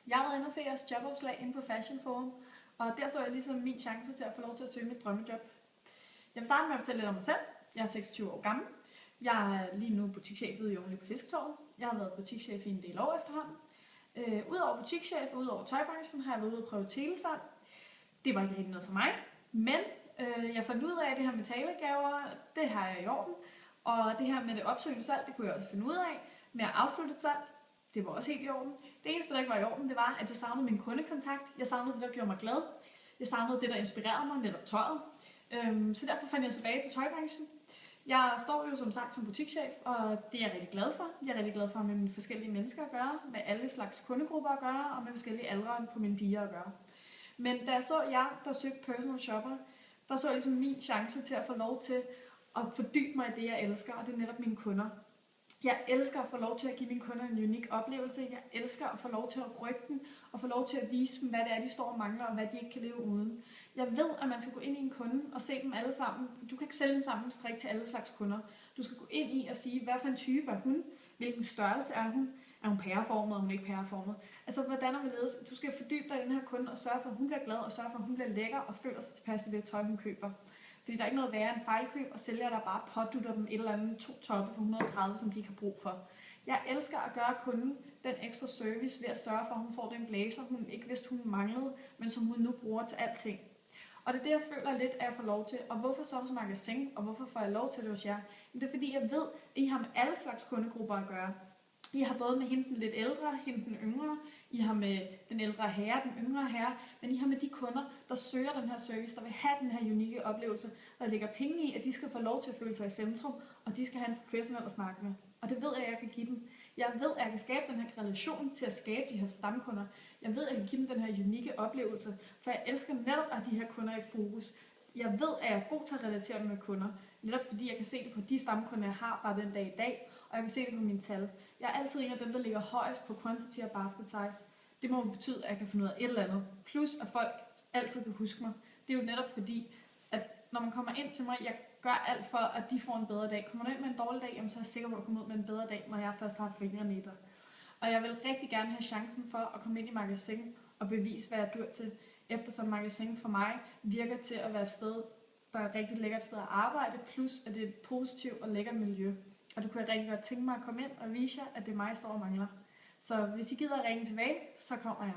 Jeg har været inde og se jeres jobopslag inde på Fashion Forum, og der så jeg ligesom min chance til at få lov til at søge mit drømmejob. Jeg vil starte med at fortælle lidt om mig selv. Jeg er 26 år gammel. Jeg er lige nu butikschef ude i Only på Fisktorvet. Jeg har været butikschef i en del år efterhånden. Udover butikschef og udover tøjbranchen har jeg været ude og prøve telesalg. Det var ikke rigtig noget for mig, men jeg fandt ud af, at det her med talegaver, det har jeg i orden. Og det her med det opsøgende salg, det kunne jeg også finde ud af. Med at afslutte et salg, det var også helt i orden. Det eneste, der ikke var i orden, det var, at jeg savnede min kundekontakt. Jeg savnede det, der gjorde mig glad. Jeg savnede det, der inspirerede mig, netop tøjet. Så derfor fandt jeg tilbage til tøjbranchen. Jeg står jo som sagt som butikschef, og det er jeg rigtig glad for. Jeg er rigtig glad for at have med mine forskellige mennesker at gøre, med alle slags kundegrupper at gøre, og med forskellige aldre på mine piger at gøre. Men da jeg så jer, der søgte personal shopper, der så jeg ligesom min chance til at få lov til at fordybe mig i det, jeg elsker, og det er netop mine kunder. Jeg elsker at få lov til at give mine kunder en unik oplevelse. Jeg elsker at få lov til at rykke dem, og få lov til at vise dem, hvad det er, de står og mangler, og hvad de ikke kan leve uden. Jeg ved, at man skal gå ind i en kunde og se dem alle sammen. Du kan ikke sælge den samme strik til alle slags kunder. Du skal gå ind i og sige, hvad for en type er hun? Hvilken størrelse er hun? Er hun pæreformet, er hun ikke pæreformet? Altså, hvordan er det? Du skal fordybe dig i den her kunde og sørge for, at hun bliver glad, og sørge for, at hun bliver lækker og føler sig tilpas i det tøj, hun køber. Fordi der er ikke noget værre end fejlkøb, og sælger der bare pådutter dem et eller andet 2 toppe for 130, som de ikke har brug for. Jeg elsker at gøre kunden den ekstra service ved at sørge for, at hun får den blazer, hun ikke vidste, hun manglede, men som hun nu bruger til alting. Og det er det, jeg føler lidt, at jeg får lov til. Og hvorfor så hos Magasin, og hvorfor får jeg lov til det hos jer? Men det er fordi, jeg ved, at I har med alle slags kundegrupper at gøre. I har både med hende den lidt ældre, hende den yngre, I har med den ældre herre, den yngre herre, men I har med de kunder, der søger den her service, der vil have den her unikke oplevelse, der lægger penge i, at de skal få lov til at føle sig i centrum, og de skal have en professionel at snakke med. Og det ved jeg, at jeg kan give dem. Jeg ved, at jeg kan skabe den her relation til at skabe de her stamkunder. Jeg ved, at jeg kan give dem den her unikke oplevelse, for jeg elsker netop at de her kunder i fokus. Jeg ved, at jeg er god til at relatere med kunder, netop fordi jeg kan se det på de stamkunder, jeg har bare den dag i dag, og jeg kan se det på mine tal. Jeg er altid en af dem, der ligger højst på quantity og basket size. Det må betyde, at jeg kan finde ud af et eller andet. Plus, at folk altid kan huske mig. Det er jo netop fordi, at når man kommer ind til mig, jeg gør alt for, at de får en bedre dag. Kommer du ind med en dårlig dag, jamen, så er jeg sikker på at komme ud med en bedre dag, når jeg først har fingrene i dig. Og jeg vil rigtig gerne have chancen for at komme ind i Magasin og bevise, hvad jeg dur til, eftersom Magasin for mig virker til at være et sted, der er et rigtig lækkert sted at arbejde, plus at det er et positivt og lækkert miljø. Og det kunne jeg rigtig godt tænke mig at komme ind og vise jer, at det er mig, der står og mangler. Så hvis I gider at ringe tilbage, så kommer jeg.